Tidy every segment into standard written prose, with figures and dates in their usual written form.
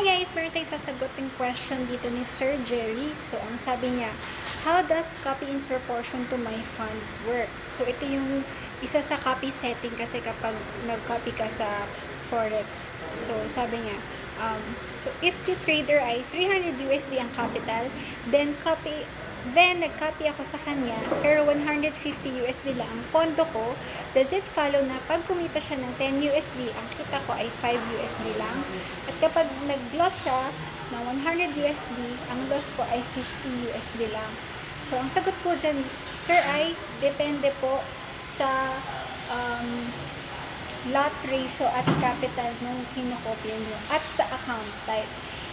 Hi guys! Meron tayong sasaguting question dito ni Sir Jerry. So, ang sabi niya, how does copy in proportion to my funds work? So, ito yung isa sa copy setting kasi kapag nag-copy ka sa Forex. So, sabi niya, so if si trader ay 300 USD ang capital, then nag-copy ako sa kanya, pero 150 USD lang ang pondo ko, does it follow na pag kumita siya ng 10 USD, ang kita ko ay 5 USD lang? At kapag nag-loss siya ng 100 USD, ang loss ko ay 50 USD lang. So, ang sagot po dyan, sir, ay depende po sa lot ratio at capital nung kinokopya nyo at sa account type.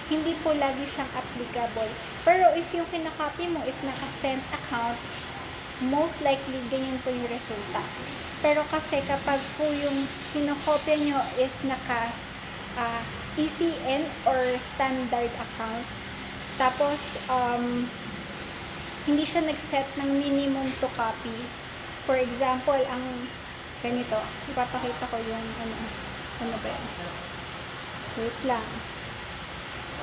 Hindi po lagi siyang applicable. Pero if yung kinakopy mo is naka-send account, most likely ganyan po yung resulta. Pero kasi kapag po yung kinokopya nyo is naka ECN or standard account, tapos hindi siya nag-set ng minimum to copy. For example, ang ganito, ipapakita ko yung ano ba yan? Wait lang.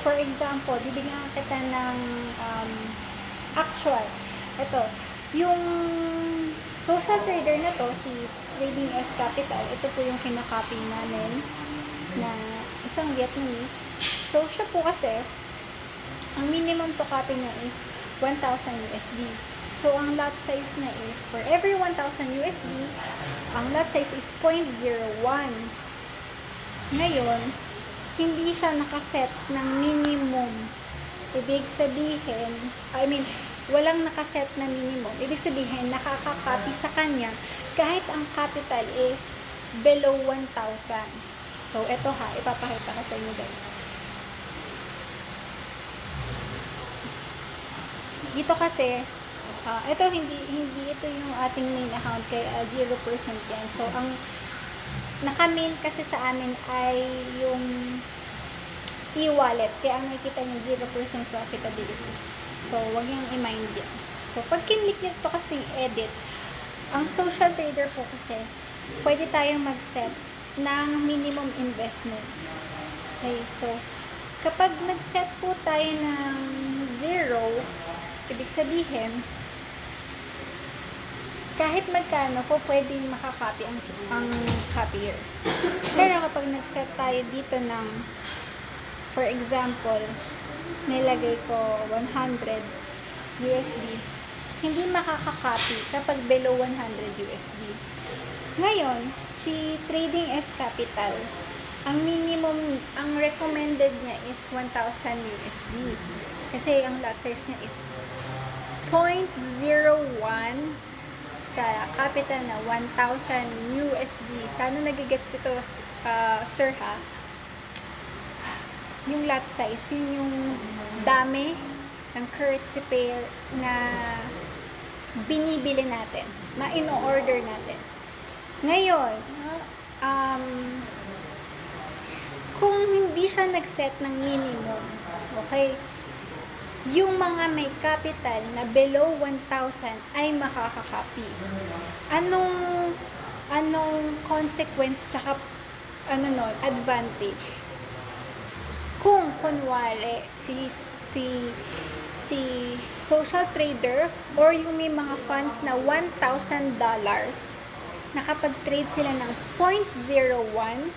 For example, bibigyan kita ng actual. Ito, yung social trader na to, si Trading S Capital, ito po yung kinakopy namin na isang Vietnamese. So, siya po kasi, ang minimum to copy niya is 1,000 USD. So, ang lot size niya is, for every 1,000 USD, ang lot size is 0.01. Ngayon, hindi siya nakaset ng minimum. Ibig sabihin, walang nakaset na minimum. Ibig sabihin, nakaka-copy sa kanya kahit ang capital is below 1,000. So, ito ipapakita ko sa inyo guys. Dito kasi, ito hindi ito yung ating main account, kaya 0% yan. So, ang naka-main kasi sa amin ay yung e-wallet. Kaya ang nakikita nyo 0% profitability. So, wag yung i-mind yan. So, pag kinlik nyo ito kasing edit, ang social trader po kasi, pwede tayong mag-set ng minimum investment. Okay, so, kapag nag-set po tayo ng 0, ibig sabihin, kahit magkano po pwedeng makakopy ang copier. Pero kapag nag-set tayo dito ng, for example, nilagay ko 100 USD, hindi makakakopy kapag below 100 USD. Ngayon, si Trading S Capital, ang minimum, ang recommended niya is 1,000 USD. Kasi ang lot size niya is 0.01 sa capital na 1,000 USD. Sana nagigets ito, sir ha? Yung lot size, yun yung dami ng currency pair na binibili natin, na in-order natin. Ngayon, kung hindi siya nag-set ng minimum, okay, yung mga may capital na below 1,000 ay makakakopy. Anong consequence tsaka advantage? Kung kunwari si social trader or yung may mga funds na $1,000 nakapag-trade sila ng 0.01,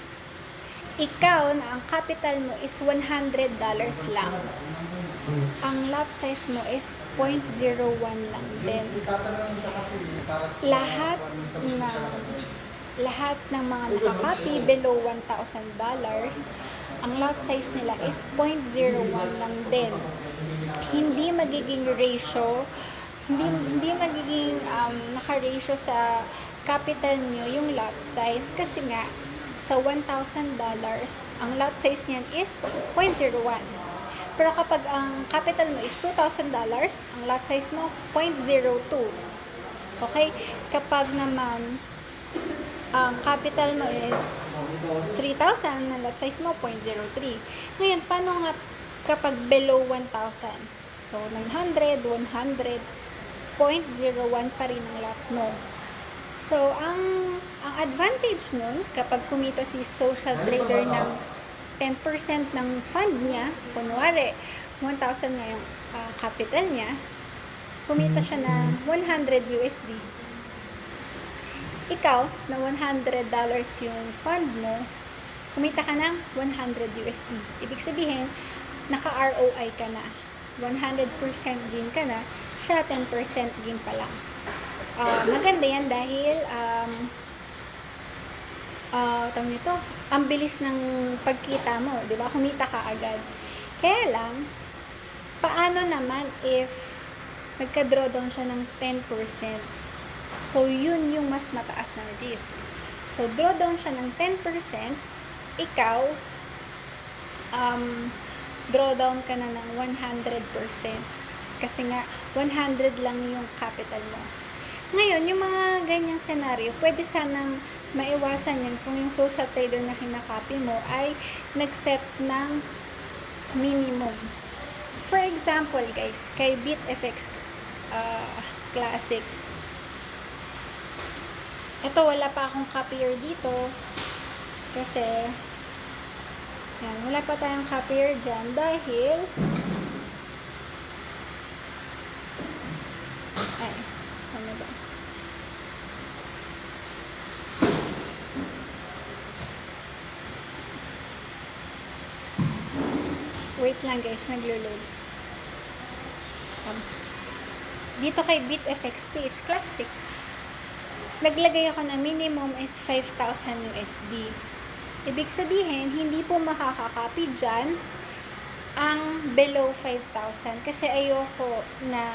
ikaw na ang capital mo is $100 lang. Ang lot size mo is 0.01 lang din. Lahat ng mga nakakopy below $1,000, ang lot size nila is 0.01 lang din. Hindi magiging ratio, hindi magiging naka-ratio sa capital nyo yung lot size kasi nga sa $1,000, ang lot size niyan is 0.01. Pero kapag ang capital mo is $2,000, ang lot size mo 0.02. Okay? Kapag naman ang capital mo is 3,000, ang lot size mo 0.03. Ngayon, paano nga kapag below 1,000? So, 900, 100, 0.01 pa rin ang lot mo. So, ang advantage nun, kapag kumita si social trader ng 10% ng fund niya, kunwari, 1,000 nga yung capital niya, kumita siya ng 100 USD. Ikaw, na $100 yung fund mo, kumita ka ng 100 USD. Ibig sabihin, naka-ROI ka na. 100% gain ka na, siya 10% gain pa lang. Maganda yan dahil tawag nito, ang bilis ng pagkita mo, di ba? Kumita ka agad. Kaya lang, paano naman if nagka-drawdown siya ng 10%? So, yun yung mas mataas na risk. So, drawdown siya ng 10%, ikaw, drawdown ka na ng 100%. Kasi nga, 100 lang yung capital mo. Ngayon, yung mga ganyang senaryo, pwede sanang maiwasan yan kung yung social trader na kinakopy mo ay nag-set ng minimum. For example, guys, kay BitFX Classic, ito, wala pa akong copier dito kasi yan, wala pa tayong copier dyan dahil saan na ba? Wait lang guys, naglo-load. Dito kay BitFX Page Classic, naglagay ako na minimum is 5,000 USD. Ibig sabihin, hindi po makakakopy dyan ang below 5,000 kasi ayoko na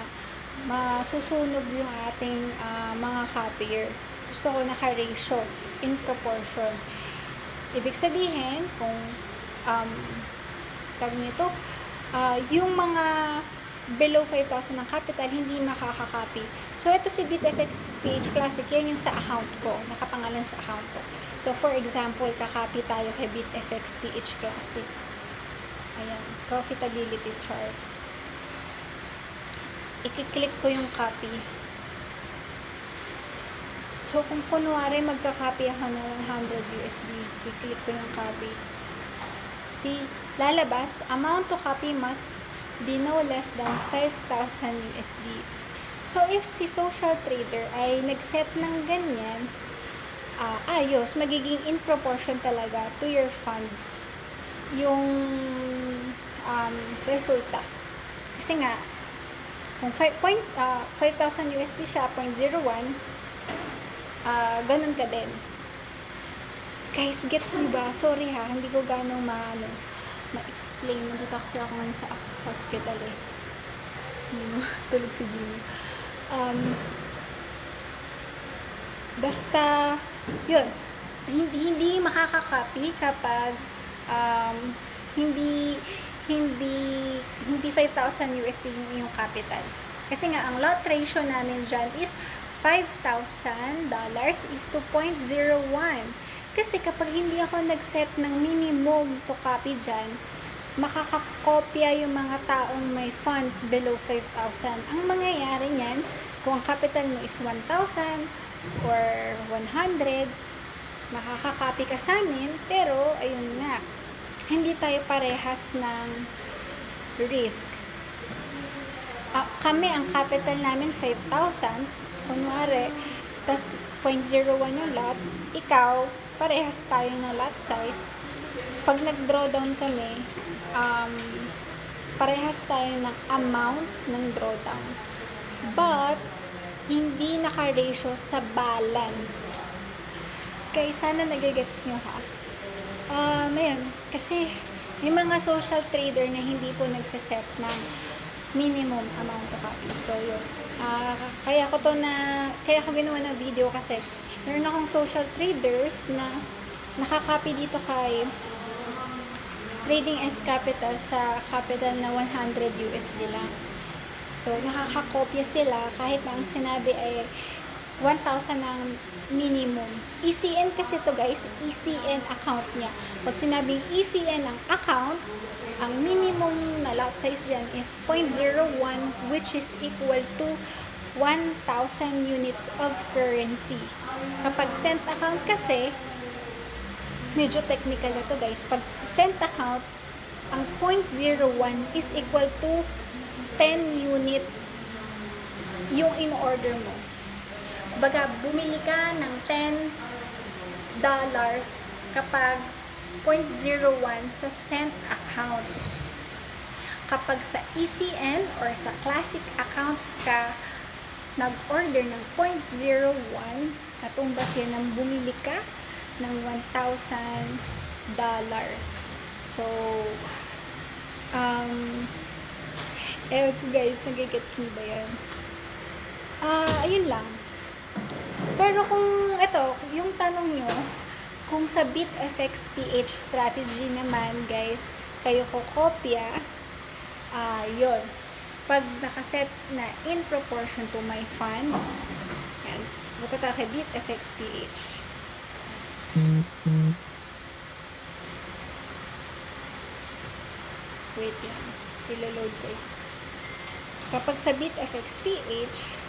masusunog yung ating mga copier. Gusto ko naka-ratio in proportion. Ibig sabihin, kung tag nito, yung mga below 5,000 ng capital, hindi makakakopy. So, ito si BitFX Page Classic, yan yung sa account ko, nakapangalan sa account ko. So, for example, kakopy tayo kay BitFX Page Classic. Ayan, profitability chart. I-click ko yung copy. So, kung kunwari magka-copy ako ng 100 USD, i-click ko yung copy. See, lalabas, amount to copy must be no less than 5,000 USD. So, if si social trader ay nag-set ng ganyan, ayos, magiging in proportion talaga to your fund yung resulta. Kasi nga, kung 5,000 USD siya, 0.01, ganun ka din. Guys, gets niyo ba? Sorry ha, hindi ko ganong ma-explain. Nandito kasi ako ngayon sa hospital eh. Tulog si Jimmy. Basta, yun. Hindi makakakopy kapag hindi 5,000 USD yung iyong capital. Kasi nga, ang lot ratio namin dyan is $5,000 is to 0.01. Kasi kapag hindi ako nag-set ng minimum to copy dyan, makakakopya yung mga taong may funds below 5,000. Ang mangyayari niyan, kung ang capital mo is 1,000 or 100, makakakopy ka sa amin, pero ayun nga, hindi tayo parehas ng risk. Kami, ang capital namin 5,000, kunwari, tas 0.01 yung lot, ikaw, parehas tayo ng lot size. Pag nag-drawdown kami, parehas tayo ng amount ng drawdown. But, hindi naka-ratio sa balance. Kaya sana nagigets nyo ha. Mayroon. Kasi, may mga social trader na hindi po nagsiset ng minimum amount to copy. So, yun. Kaya ko ginawa ng video kasi meron akong social traders na nakakopy dito kay Trading S Capital sa capital na 100 USD lang. So, nakakakopya sila kahit na ang sinabi ay 1,000 ang minimum. ECN kasi to guys, ECN account niya. Pag sinabing ECN ang account, ang minimum na lot size yan is 0.01 which is equal to 1,000 units of currency. Kapag cent account kasi, medyo technical na to guys. Pag cent account, ang 0.01 is equal to 10 units yung in-order mo. Baga, bumili ka ng $10 kapag 0.01 sa cent account. Kapag sa ECN or sa classic account ka nag-order ng 0.01, katumbas yan ng bumili ka ng $1,000. So, ewan ko guys, nagigets niyo ba yan? Ayun lang. Pero kung ito, yung tanong nyo, kung sa BitFX PH strategy naman guys, kayo ko kopya, yun. Pag nakaset na in proportion to my funds, yan, punta tayo kay BitFX PH. Wait lang, ilo-load ko yun. Kapag sa BitFX PH,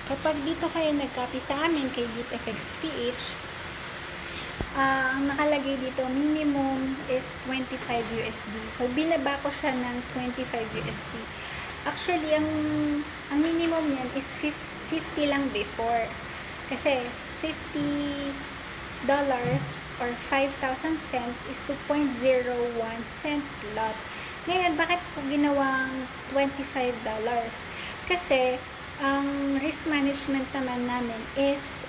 kapag dito kayo nag-copy sa amin kay BitFX PH, ang nakalagay dito, minimum is 25 USD. So, binaba ko siya ng 25 USD. Actually, ang minimum yan is 50 lang before. Kasi, $50 or 5,000 cents is 2.01 cent lot. Ngayon, bakit ko ginawang $25? Kasi, ang risk management naman namin is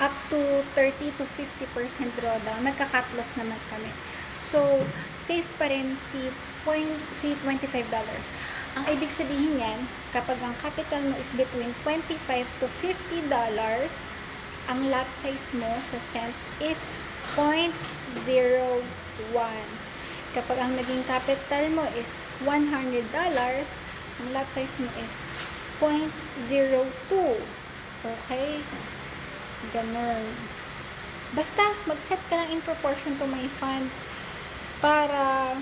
up to 30 to 50% drawdown. Nagka-cut loss naman kami. So, safe pa rin si $25. Ang ibig sabihin yan, kapag ang capital mo is between $25 to $50, ang lot size mo sa cent is 0.01. Kapag ang naging capital mo is $100, ang lot size mo is 0.02. Okay? Ganun. Basta, mag-set ka lang in proportion to my funds para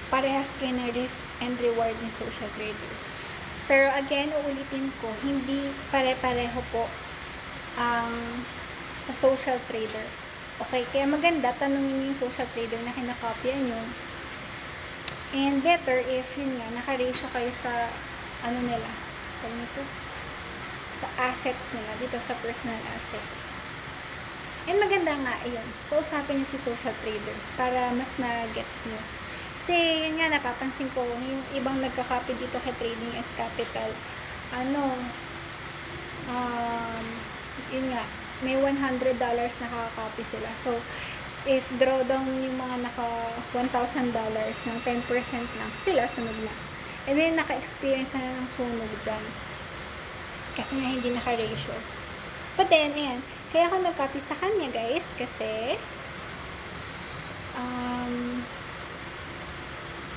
parehas kayo na risk and reward ni social trader. Pero again, uulitin ko, hindi pare-pareho po ang sa social trader. Okay? Kaya maganda, tanungin niyo yung social trader na kinakopya nyo. And better if yun nga, naka-ratio kayo sa nila, sa assets nila, dito sa personal assets. And maganda nga, ayun, kausapin nyo si social trader para mas ma-gets nyo. Kasi yun nga, napapansin ko, yung ibang nagka-copy dito kay Trading as Capital, yun nga, may $100 nakaka-copy sila. So, if drawdown yung mga naka $1,000 ng 10% lang, sila sunog na. And then, naka-experience na ng sunog dyan. Kasi nga, hindi naka-ratio. But then, ayan, kaya ako nag-copy sa kanya, guys, kasi,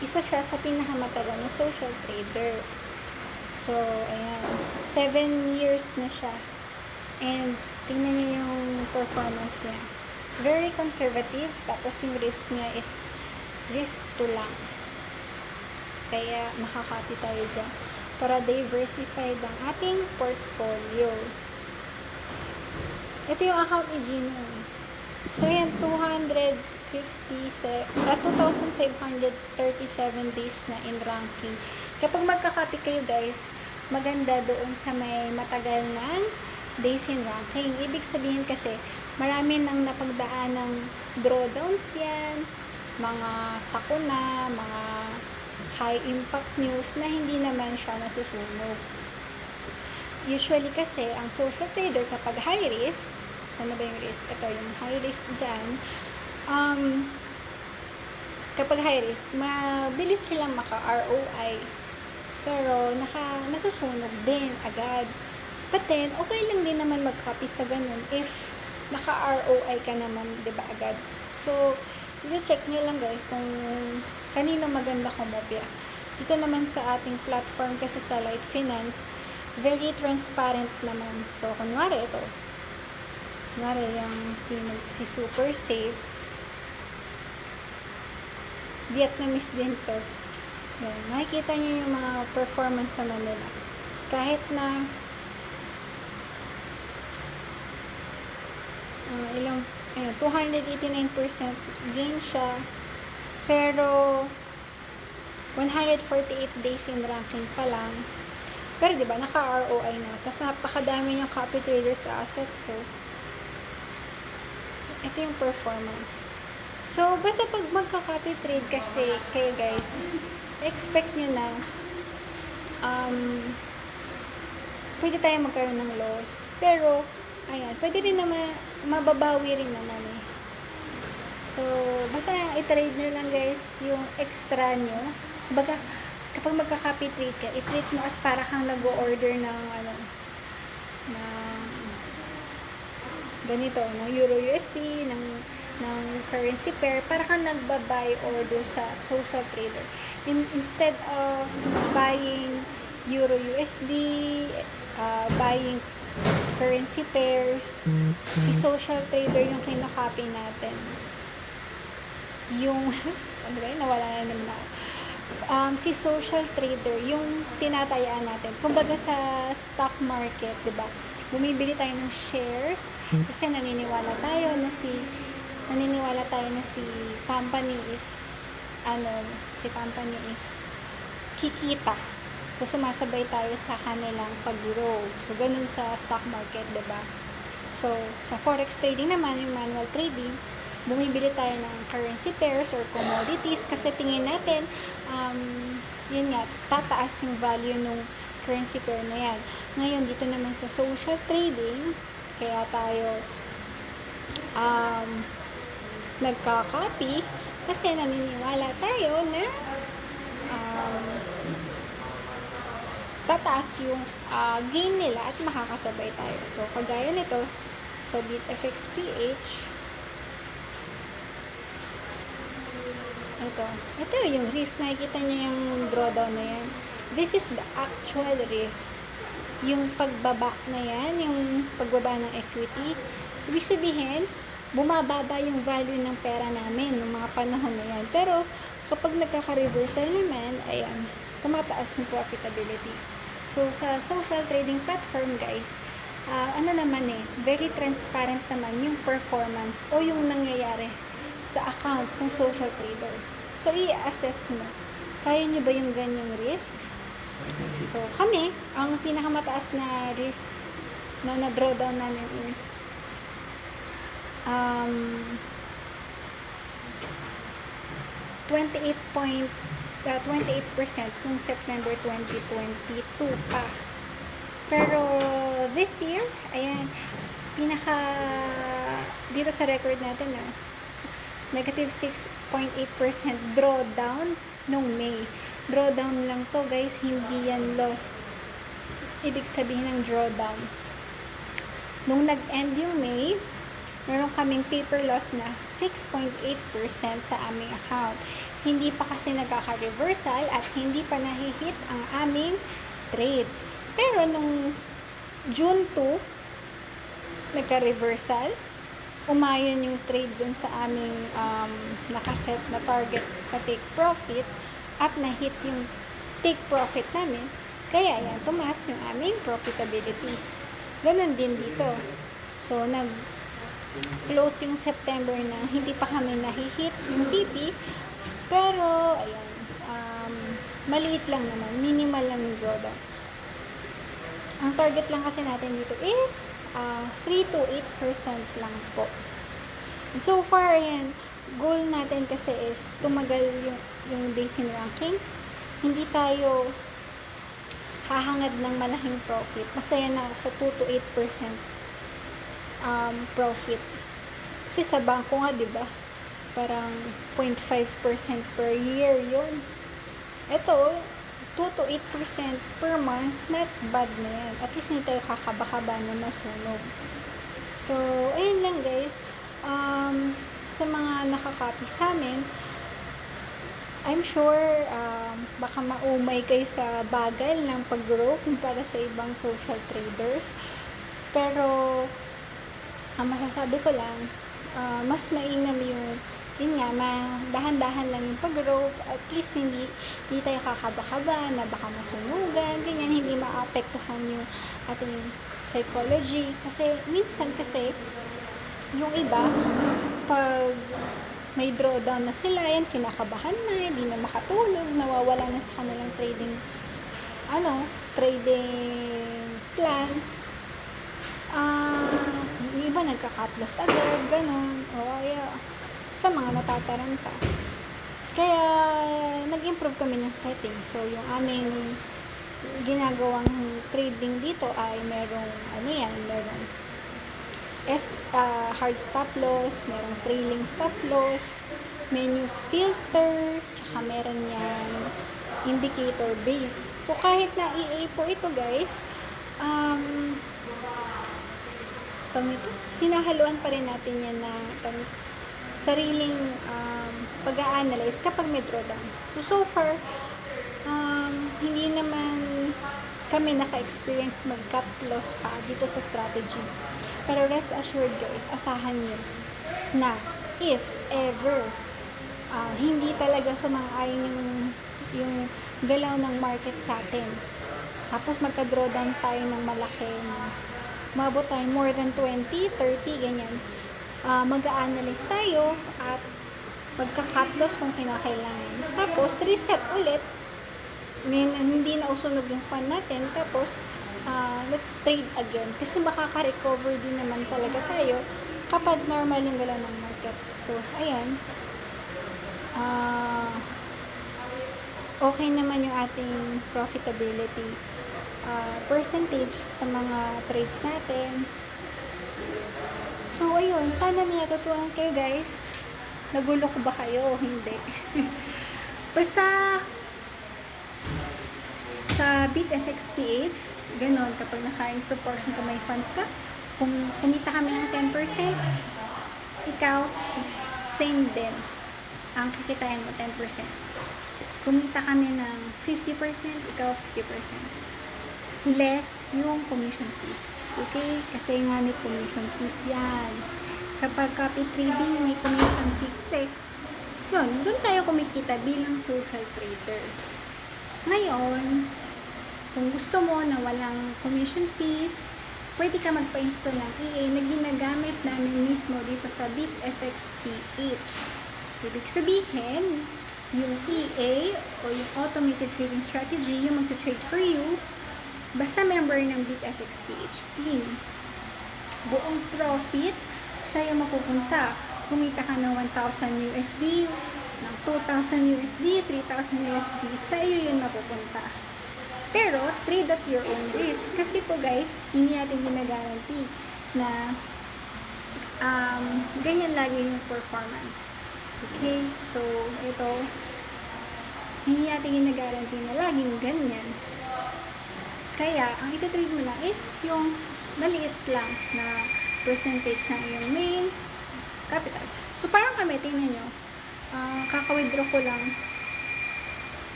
isa siya sa pinakamatagal na social trader. So, ayan, 7 years na siya. And, tingnan niyo yung performance niya. Very conservative, tapos yung risk niya is risk to lang. Kaya makakopy tayo dyan para diversified ang ating portfolio. Ito yung account ni Gino. So yan, 2,537 days na in ranking. Kapag magkakopy kayo guys, maganda doon sa may matagal ng days in ranking. Ibig sabihin kasi, marami nang napagdaan ng drawdowns yan, mga sakuna, mga high impact news na hindi naman siya nasusunog. Usually kasi, ang social trader kapag high risk, sana ba yung risk? Ito, yung high risk dyan, kapag high risk, mabilis silang maka-ROI. Pero, nasusunog din agad. But then, okay lang din naman mag-copy sa ganun if naka-ROI ka naman, diba, agad. So, i-check nyo lang guys kung kanino maganda kumopya. Dito naman sa ating platform kasi sa Light Finance, very transparent naman. So, kunwari ito. Kunwari yung si Super Safe. Vietnamese din to. Yan. Makikita niyo yung mga performance naman nila. Kahit na ilang 289% gain siya, pero 148 days in ranking pa lang. Pero diba, naka-ROI na. Tapos napakadami niyang copy trader sa asset. So, ito yung performance. So, basta pag magka-copy trade kasi kayo guys, expect nyo na pwede tayo magkaroon ng loss. Pero, ayan, pwede rin naman, mababawi rin naman eh. So, basta i-trade nyo lang guys yung extra nyo. Baga, kapag magka-copy trade ka, i-treat mo as para kang nag-o-order ng ganito, ng Euro USD, ng currency pair, para kang nagba-buy order sa social trader. Instead of buying Euro USD, buying currency pairs, si social trader yung kinakopy natin. Yung, ano ba yun? Nawala na naman ako. Si social trader, yung tinatayaan natin. Kumbaga sa stock market, diba? Bumibili tayo ng shares kasi naniniwala tayo na si company is kikita. So, sumasabay tayo sa kanilang pag-grow. So, ganun sa stock market, diba? So, sa forex trading naman, yung manual trading, bumibili tayo ng currency pairs or commodities kasi tingin natin, yun nga, tataas yung value ng currency pair na yan. Ngayon, dito naman sa social trading, kaya tayo nagka-copy kasi naniniwala tayo na tataas yung gain nila at makakasabay tayo. So, kagaya nito, sa BitFXPH, ito yung risk. Nakikita niyo yung drawdown na yan. This is the actual risk. Yung pagbaba na yan, yung pagbaba ng equity, ibig sabihin, bumababa yung value ng pera namin ng mga panahon na yan. Pero, kapag nagkaka-reversal naman, ayan, tumataas yung profitability. So, sa social trading platform, guys, very transparent naman yung performance o yung nangyayari sa account ng social trader. So, i-assess mo, kaya nyo ba yung ganyang risk? So, kami, ang pinakamataas na risk na na-drawdown namin is 28% nung September 2022 pa. Pero, this year, ayan, dito sa record natin negative 6.8% drawdown nung May. Drawdown lang to guys, hindi yan loss. Ibig sabihin ng drawdown. Nung nag-end yung May, meron kaming paper loss na 6.8% sa aming account. Hindi pa kasi nagkaka-reversal at hindi pa nahihit ang aming trade. Pero nung June 2, nagka-reversal, umayon yung trade dun sa aming nakaset na target na take profit at nahit yung take profit namin. Kaya yan, tumaas yung aming profitability. Ganon din dito. So, nag-close yung September na hindi pa kami nahihit yung TP. Pero, ayan, maliit lang naman. Minimal lang yung drawdown. Ang target lang kasi natin dito is 3 to 8% lang po. So far, ayan, goal natin kasi is tumagal yung days in ranking. Hindi tayo hahangad ng malaking profit. Masaya na ako sa 2 to 8% profit. Kasi sa bangko nga, diba? Parang 0.5% per year yun. Ito, 2 to 8% per month, not bad na yan. At least hindi tayo kakaba-kaba na masunog. So, ayun lang guys. Sa mga nakakopy sa amin, I'm sure baka maumay kayo sa bagal ng pag-grow kumpara sa ibang social traders. Pero ang masasabi ko lang, mas mainam yun nga, dahan-dahan lang yung pag-grow. At least hindi tayo kakaba-kaba na baka masunugan, ganyan, hindi maapektuhan yung ating psychology. Kasi minsan yung iba, pag may drawdown na sila, yan, kinakabahan na, hindi na makatulog, nawawala na sa kanilang trading plan. Yung iba nagka-cut loss agad, ganun, o kaya sa mga natataranta. Kaya nag-improve kami ng setting. So yung aming ginagawang trading dito ay merong hard stop loss, merong trailing stop loss, menus filter, tsaka meron yan indicator base. So kahit na EA po ito guys, hinahaluan pa rin natin yan na sariling pag-a-analyze kapag may drawdown. So far, hindi naman kami naka-experience mag-cut loss pa dito sa strategy. Pero rest assured guys, asahan nyo na if ever hindi talaga sumang-ayon yung galaw ng market sa atin, tapos magka-drawdown tayo ng malaki, mabot tayo more than 20, 30, ganyan, mag-a-analyze tayo at magka-cut loss kung kinakailangan. Tapos reset ulit, hindi na usunog yung fund natin, tapos let's trade again. Kasi makaka-recover din naman talaga tayo kapag normal yung galaw ng market. So, ayan. Okay naman yung ating profitability percentage sa mga trades natin. So, ayun. Sana may natutunan kayo guys. Nagulo ko ba kayo o hindi? Basta, sa BitFXPH, ganon, kapag naka-in proportion ka may funds ka, kung kumita kami ng 10%, ikaw, same din. Ang kikitain mo, 10%. Kumita kami ng 50%, ikaw 50%. Less yung commission fees. Okay? Kasi nga may commission fees yan. Kapag copy trading, may commission fee. Kasi, yun, doon tayo kumikita bilang social trader. Ngayon, kung gusto mo na walang commission fees, pwede ka magpa-install ng EA na ginagamit namin mismo dito sa BitFXPH. Ibig sabihin, yung EA o yung Automated Trading Strategy, yung mag-trade for you, basta member ng BitFXPH team. Buong profit sa'yo mapupunta. Kumita ka ng 1,000 USD, ng 2,000 USD, 3,000 USD, sa'yo yun mapupunta. Pero, trade at your own risk. Kasi po guys, hindi natin ginaguarantee na ganyan lagi yung performance. Okay? So, ito, hindi natin ginaguarantee na laging ganyan. Kaya, ang ititrade mo lang is yung maliit lang na percentage ng iyong main capital. So, parang kami, tingnan nyo, kaka-withdraw ko lang.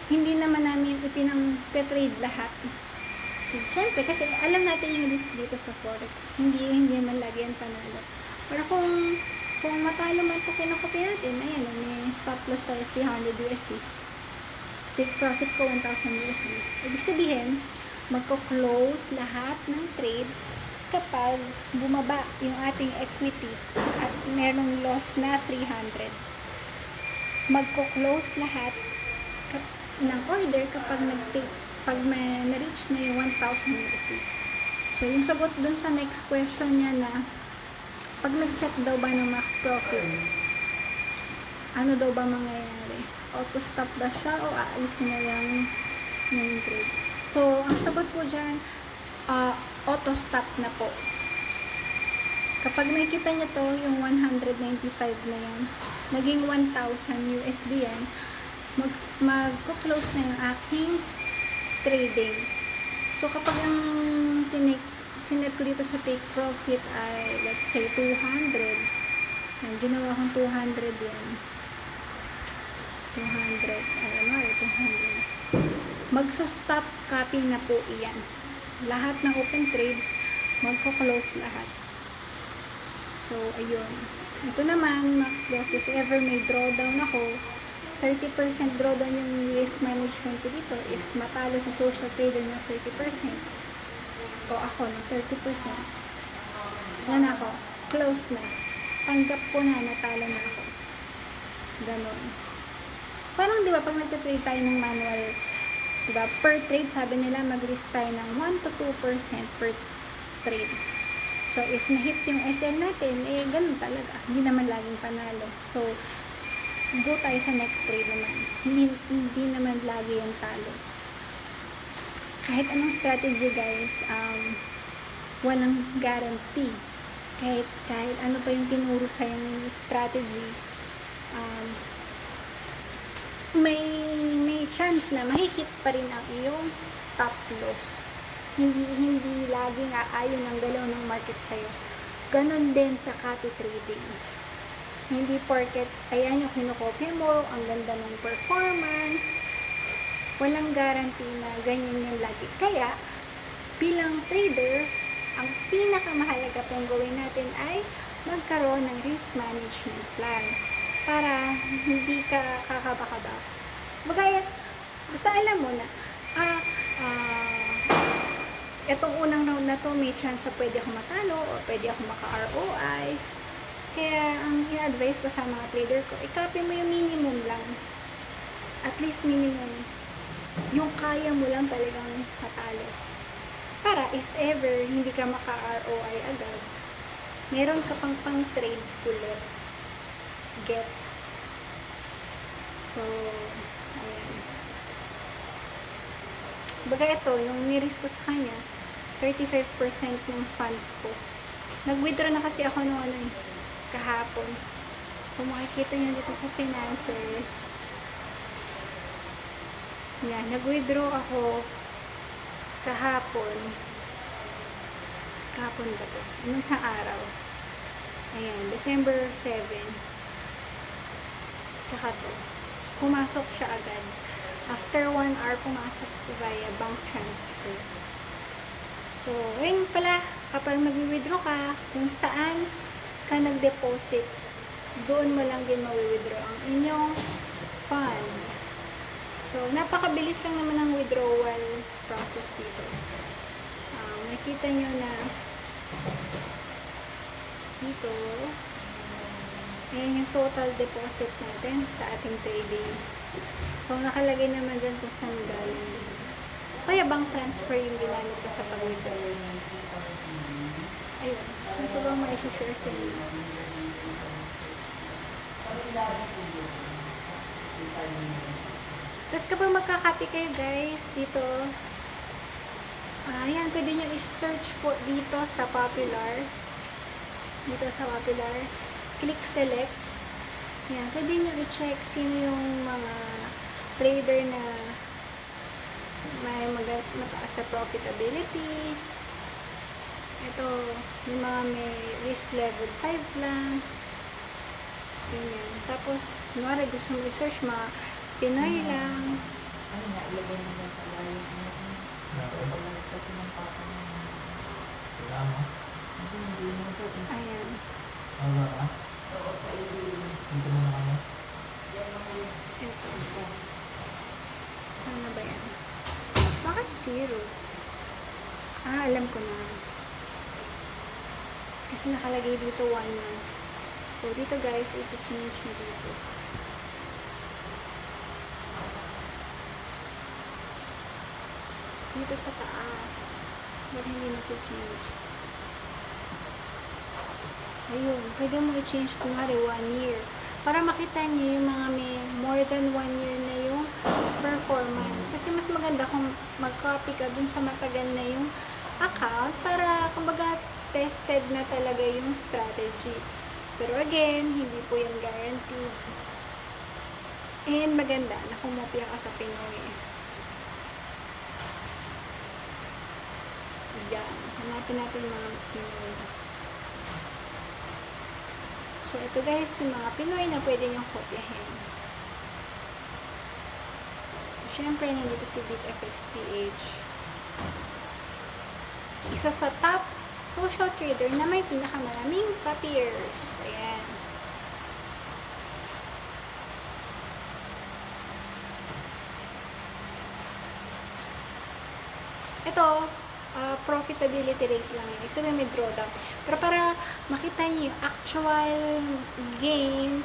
Hindi naman namin ipinang-trade lahat. So, syempre, kasi alam natin yung risk dito sa Forex. Hindi man lagi yan panalo. Pero kung matalo man ito kinakopy natin, ayan, may stop loss tayo 300 USD. Take profit ko 1,000 USD. Ibig sabihin, magko-close lahat ng trade kapag bumaba yung ating equity at merong loss na 300. Magko-close lahat ng order kapag na-reach na yung 1,000 USD. So, yung sagot dun sa next question niya na pag nag-set daw ba ng max profit, ano daw ba mangyayari? Auto-stop ba siya o aalisin na lang yung trade? So, ang sagot po dyan, auto-stop na po. Kapag nakikita nyo to, yung 195 na yan, naging 1,000 USD yan, mag-close na yung aking trading. So, kapag ang sinet ko dito sa take profit ay, let's say, 200. Ginawa kong 200 yan. 200. Ayan, 200. Magsa-stop copy na po iyan. Lahat ng open trades, magko-close lahat. So, ayun. Ito naman, max loss. If ever may drawdown ako, 30% drawdown yung risk management ko dito. If matalo sa social trader na 30%, o ako ng 30%, yan ako. Close na. Tanggap ko na, natalo na ako. Ganon. So, parang di ba, pag nagtatrade tayo ng manual, di ba, per trade, sabi nila, mag-risk tayo ng 1 to 2% per trade. So, if na-hit yung SL natin, eh, ganun talaga. Hindi naman laging panalo. So, go tayo sa next trade naman. Hindi naman lagi yung talo. Kahit anong strategy, guys, walang guarantee. Kahit ano pa yung tinuro sa yung strategy, may chance na mahihit pa rin ang iyong stop loss. Hindi laging aayon ang galaw ng market sa'yo. Ganon din sa copy trading. Hindi porket, ayan yung kinokopya mo, ang ganda ng performance, walang guarantee na ganyan yung lagi. Kaya, bilang trader, ang pinakamahalaga pong gawin natin ay magkaroon ng risk management plan para hindi ka kakaba-kaba. Basta alam mo na, itong unang round na to, may chance na pwede ako matalo o pwede ako maka-ROI. Kaya, ang i-advise ko sa mga trader ko, i-copy mo yung minimum lang. At least minimum. Yung kaya mo lang talagang matalo. Para, if ever, hindi ka maka-ROI agad, meron ka pang trade ulit. Gets? So, ayan. Baga ito, yung niris ko sa kanya, 35% ng funds ko. Nag-withdraw na kasi ako nung kahapon. Kung makikita nyo dito sa finances, yan, nag-withdraw ako kahapon. Kahapon ba to? Anong isang araw? Ayan, December 7. Tsaka to. Pumasok siya agad. After 1 hour, pumasok via bank transfer. So, ayun pala, kapag mag-withdraw ka, kung saan ka nag-deposit, doon mo lang din ma-withdraw ang inyong fund. So, napakabilis lang naman ang withdrawal process dito. Nakita nyo na dito, ayan yung total deposit natin sa ating trading. So, nakalagay naman dyan kung saan galing. Kaya bank transfer yung ginamit ko sa pag-withdraw. Ayun. Ano ko bang ma-share sa inyo? Tapos kapag magka-copy kayo guys, dito, ayan, pwede nyo i-search po dito sa popular. Dito sa popular. Click select. Ayan, pwede nyo i-check sino yung mga trader na may mataas sa profitability. Ito, yung mga may risk level 5 lang. Ganyan. Tapos, kunwari gusto mo i-search mga Pinoy lang. Ano nga, ilagay mo yan pala yung ano kasi ng papa mo. Wala mo? Hindi mo ito. Ayan. Wala ka? Oo, sa ili. Dito mo na kami? Ito. Saan na ba yan? Bakit 0? Alam ko na. Kasi nakalagay dito 1 month. So, dito guys, i-change nyo dito. Dito sa taas. Ba't hindi na-change? Ayun. Pwede mo i-change kunwari 1 year. Para makita nyo yung mga may more than 1 year na yung performance. Kasi mas maganda kung mag-copy ka dun sa matagal na yung account para kumbaga tested na talaga yung strategy. Pero again, hindi po yan guaranteed. And maganda na kumopya ka sa Pinoy. Yan. Hanapin natin mga Pinoy. So, ito guys, yung mga Pinoy na pwede nyong kopyahin. Siyempre, nandito si BitFXPH. Isa sa top social trader na may pinakamaraming copiers. Ayan. Ito, profitability rate lang yun. So, may drawdown. Pero para makita niyo yung actual gain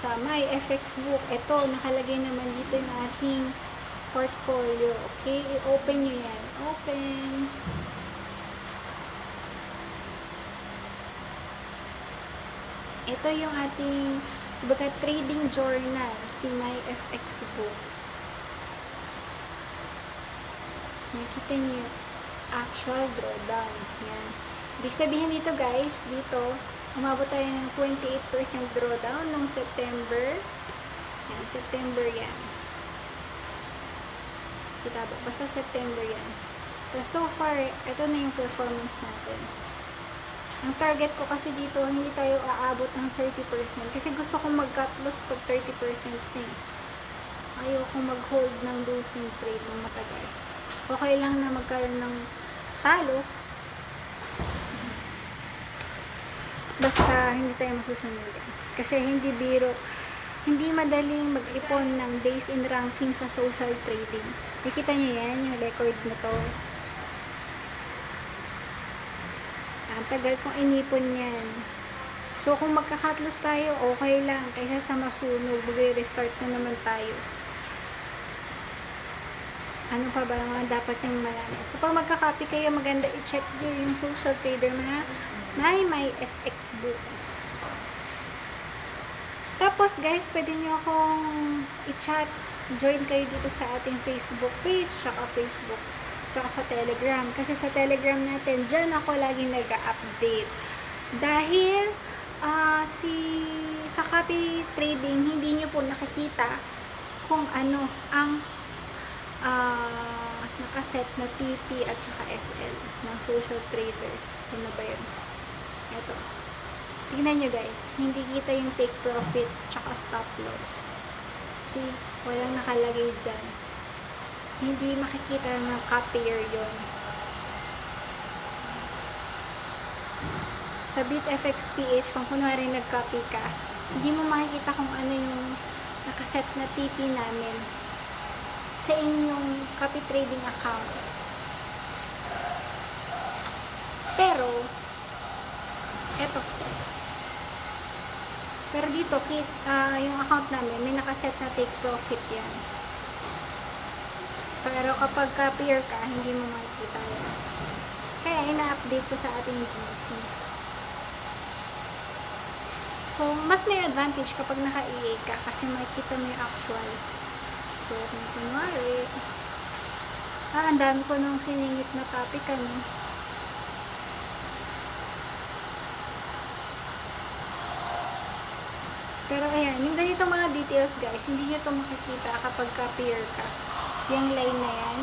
sa my FX book, ito, nakalagay naman dito yung ating portfolio. Okay? I-open nyo yan. Open. Ito yung ating, kumbaga, trading journal, si my FX book. Nakita niyo yung actual drawdown. Yan. Ibig sabihin dito guys, dito, umabot tayo ng 28% drawdown noong September. Yan, September yan. Kita ba? Basta September yan. So far, ito na yung performance natin. Ang target ko kasi dito, hindi tayo aabot ng 30%. Kasi gusto kong mag-cut loss pag 30% na eh. Ayaw kong mag-hold ng losing trade ng matagal. Okay lang na magkaroon ng talo. Basta hindi tayo masusunod. Kasi hindi biro, hindi madaling mag-ipon ng days in ranking sa social trading. Nakita niyo yan, yung record na to. Ang tagal kong inipon yan. So, kung magka-cut-loss tayo, okay lang. Kaysa sa masunog, mag-restart na naman tayo. Ano pa ba mga dapat yung malaman? So, pag magka-copy kayo, maganda i-check nyo yung social trader mga my FX book. Tapos, guys, pwede nyo akong i-chat. Join kayo dito sa ating Facebook page, tsaka Facebook, tsaka sa Telegram. Kasi sa Telegram natin, dyan ako lagi nag-update. Dahil, sa copy trading, hindi nyo po nakikita kung ano ang nakaset na TP at saka SL ng social trader. So, na ba yun? Ito. Tingnan nyo guys. Hindi kita yung take profit tsaka stop loss. See? Walang nakalagay dyan. Hindi makikita ng copier yun. Sa BitFXPH, kung kunwari nag-copy ka, hindi mo makikita kung ano yung nakaset na TP namin sa inyong copy trading account. Pero, eto. Pero dito, yung account namin, may nakaset na take profit yan. Pero kapag copier ka, hindi mo makikita yan. Kaya, ina-update ko sa ating GC. So, mas may advantage kapag naka-EA ka kasi makikita mo yung actual. So, kung kunwari, ang dami ko nung siningit na topic, ano. Pero, ayan, yung ganito mga details, guys, hindi nyo ito makikita kapag copier ka. Yung line na yan.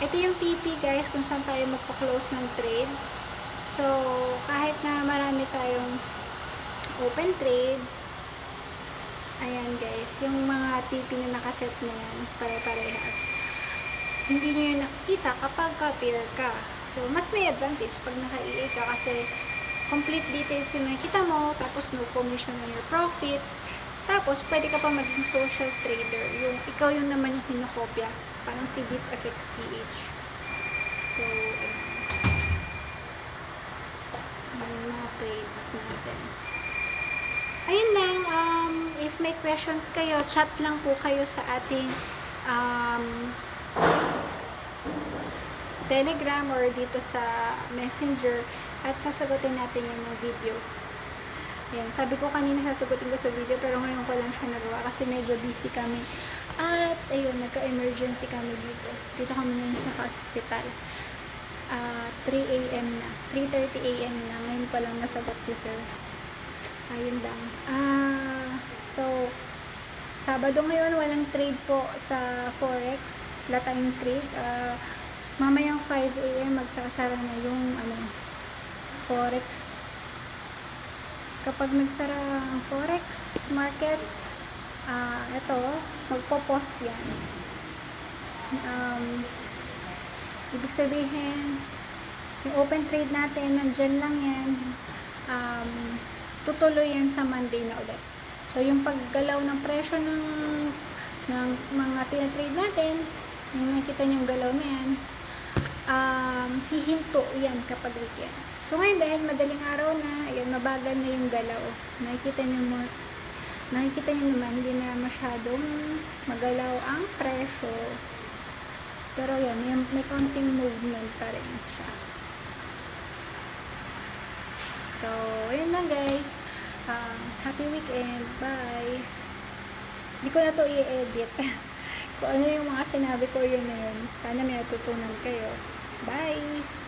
Ito yung TP, guys, kung saan tayo magpo-close ng trade. So, kahit na marami tayong open trades, ayan guys, yung mga TP na nakaset na yan, pare-parehas. Hindi nyo yung nakikita kapag copier ka. So, mas may advantage pag naka-EA ka kasi complete details yung nakikita mo, tapos no commission on your profits, tapos pwede ka pa maging social trader. Yung ikaw yung naman yung kinokopya, parang si BitFXPH. So, ayan, mga trades natin. Ayun lang, if may questions kayo, chat lang po kayo sa ating Telegram or dito sa Messenger at sasagutin natin yun ng video. Ayan, sabi ko kanina sasagutin ko sa video pero ngayon ko lang siya nagawa kasi medyo busy kami. At ayun, nagka-emergency kami dito. Dito kami ngayon sa hospital. 3 a.m. na. 3:30 a.m. na. Ngayon ko lang nasagot si sir. Ayun lang. So, Sabado ngayon, walang trade po sa Forex. Wala tayong trade. Mamayang 5 a.m. magsasara na yung Forex. Kapag nagsara ang Forex market, ito, magpo-pause yan. Ibig sabihin, yung open trade natin, nandyan lang yan. Tutuloy yan sa Monday na ulit. So, yung paggalaw ng presyo ng mga tinatrade natin, yung nakikita nyo yung galaw na yan, hihinto yan kapag weekend. So, ngayon, dahil madaling araw na, ayan, mabagal na yung galaw. Nakikita nyo naman, hindi na masyadong magalaw ang presyo. Pero yan, may konting movement pa rin siya. So, yun lang guys. Happy weekend. Bye. Hindi ko na to i-edit. Kung ano yung mga sinabi ko, yun na yun. Sana may natutunan kayo. Bye!